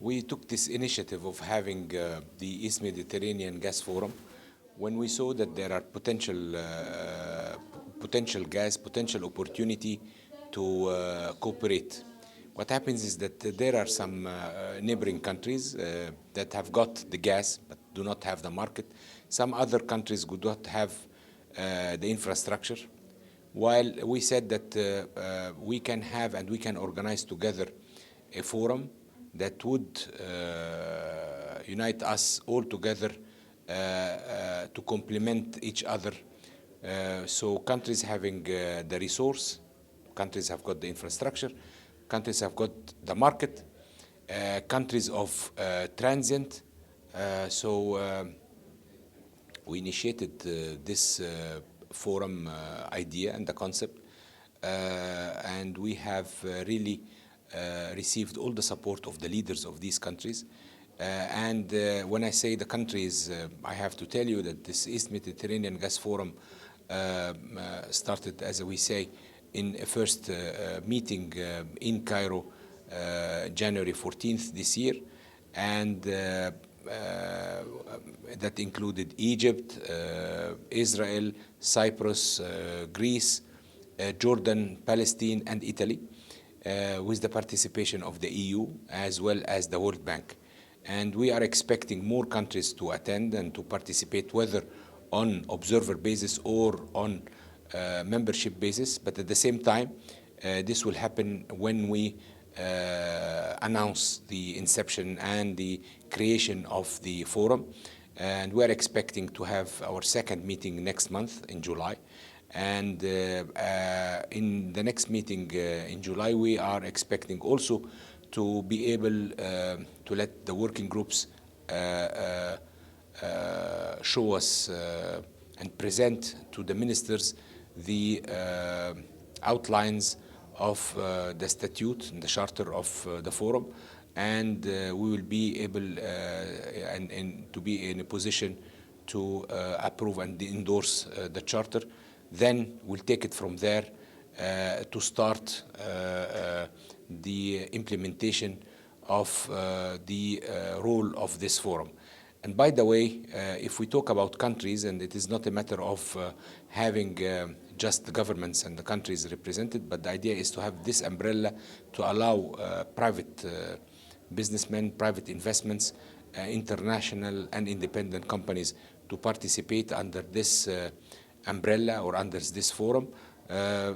We took this initiative of having the East Mediterranean Gas Forum when we saw that there are potential gas, potential opportunity to cooperate. What happens is that there are some neighboring countries that have got the gas but do not have the market. Some other countries do not have the infrastructure. While we said that we can have and we can organize together a forum that would unite us all together to complement each other. So countries having the resource, countries have got the infrastructure, countries have got the market, countries of transient. So we initiated this forum idea and the concept, and we have really received all the support of the leaders of these countries. And when I say the countries, I have to tell you that this East Mediterranean Gas Forum started, as we say, in a first meeting in Cairo, January 14th this year, and that included Egypt, Israel, Cyprus, Greece, Jordan, Palestine, and Italy, with the participation of the EU as well as the World Bank. And we are expecting more countries to attend and to participate, whether on observer basis or on membership basis. But at the same time, this will happen when we announce the inception and the creation of the forum. And we are expecting to have our second meeting next month in July. And in the next meeting in July, we are expecting also to be able to let the working groups show us and present to the ministers the outlines of the statute and the charter of the forum, and we will be able and to be in a position to approve and endorse the charter. Then we'll take it from there to start the implementation of the role of this forum. And by the way, if we talk about countries, and it is not a matter of having just the governments and the countries represented, but the idea is to have this umbrella to allow private businessmen, private investments, international and independent companies to participate under this umbrella or under this forum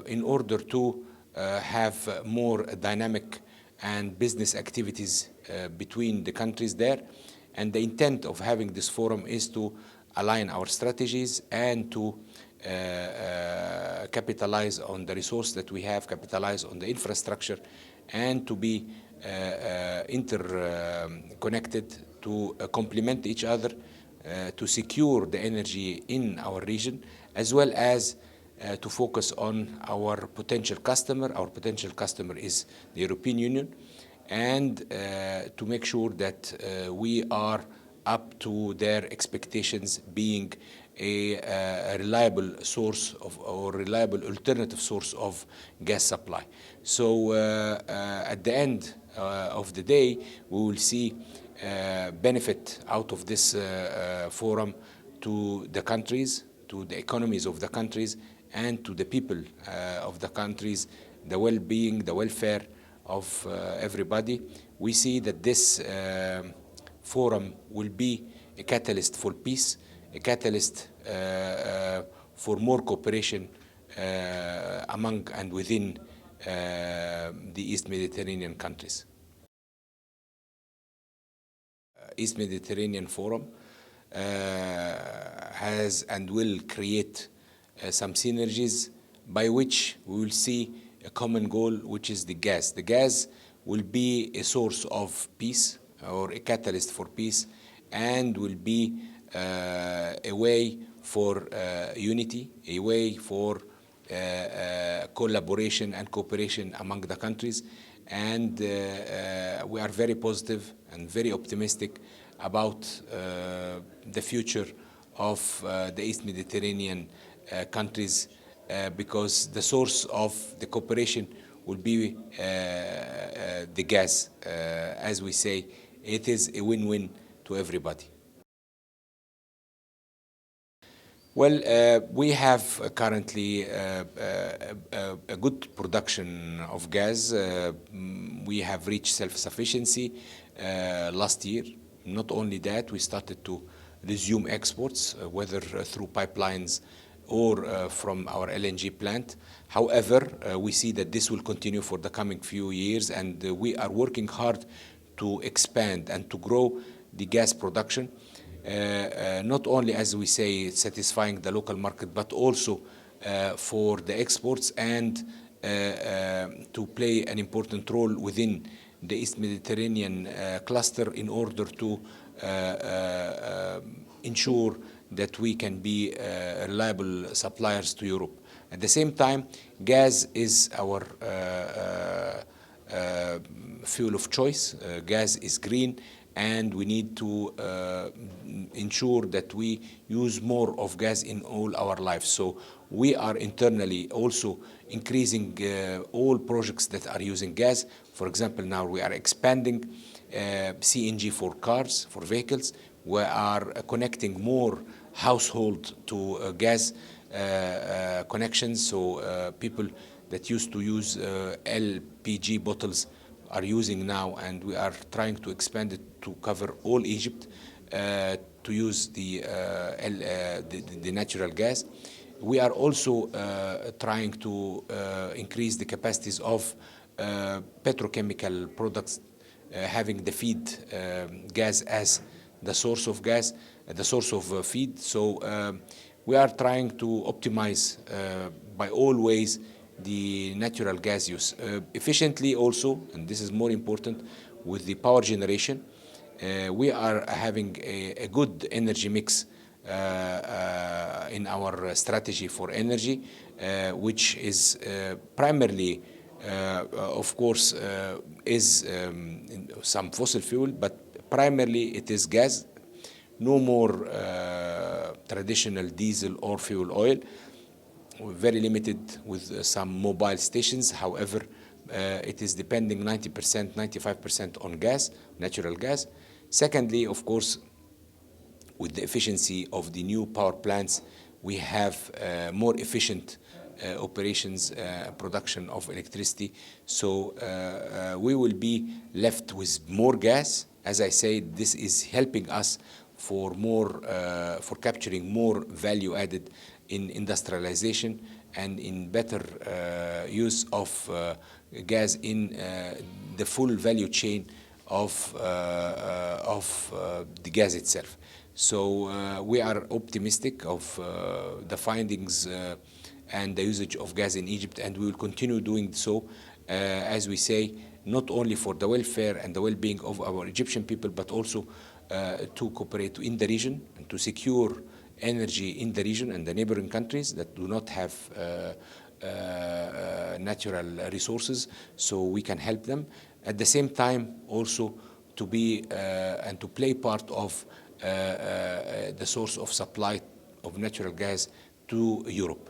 in order to have more dynamic and business activities between the countries there. And the intent of having this forum is to align our strategies and to capitalize on the resource that we have, capitalize on the infrastructure, and to be interconnected to complement each other, to secure the energy in our region, as well as to focus on our potential customer. Our potential customer is the European Union, and to make sure that we are up to their expectations, being a reliable source of, or reliable alternative source of gas supply. So at the end of the day, we will see benefit out of this forum to the countries, to the economies of the countries, and to the people of the countries, the well-being, the welfare of everybody. We see that this forum will be a catalyst for peace, a catalyst for more cooperation among and within the East Mediterranean countries. East Mediterranean Forum has and will create some synergies by which we will see a common goal, which is the gas. The gas will be a source of peace or a catalyst for peace, and will be a way for unity, a way for collaboration and cooperation among the countries. And we are very positive and very optimistic about the future of the East Mediterranean countries, because the source of the cooperation will be the gas, as we say it is a win-win to everybody. Well, we have currently a good production of gas. We have reached self-sufficiency last year. Not only that, we started to resume exports, whether through pipelines or from our LNG plant. However, we see that this will continue for the coming few years, and we are working hard to expand and to grow the gas production. Not only, as we say, satisfying the local market, but also for the exports and to play an important role within the East Mediterranean cluster in order to ensure that we can be reliable suppliers to Europe. At the same time, gas is our fuel of choice. Gas is green, and we need to ensure that we use more of gas in all our lives. So we are internally also increasing all projects that are using gas. For example, now we are expanding CNG for cars, for vehicles. We are connecting more household to gas connections. So people that used to use LPG bottles are using now, and we are trying to expand it to cover all Egypt to use the natural gas. We are also trying to increase the capacities of petrochemical products, having the feed gas as the source of gas, the source of feed. So we are trying to optimize by all ways the natural gas use efficiently also, and this is more important with the power generation. We are having a good energy mix in our strategy for energy, which is primarily, of course, is some fossil fuel, but primarily it is gas. No more traditional diesel or fuel oil. We're very limited with some mobile stations. However, it is depending 90%, 95% on gas, natural gas. Secondly, of course, with the efficiency of the new power plants, we have more efficient operations, production of electricity. So we will be left with more gas. As I said, this is helping us for more, for capturing more value added in industrialization and in better use of gas in the full value chain of the gas itself. So we are optimistic of the findings and the usage of gas in Egypt, and we will continue doing so, as we say, not only for the welfare and the well-being of our Egyptian people, but also to cooperate in the region and to secure energy in the region and the neighboring countries that do not have natural resources, so we can help them. At the same time, also to be and to play part of the source of supply of natural gas to Europe.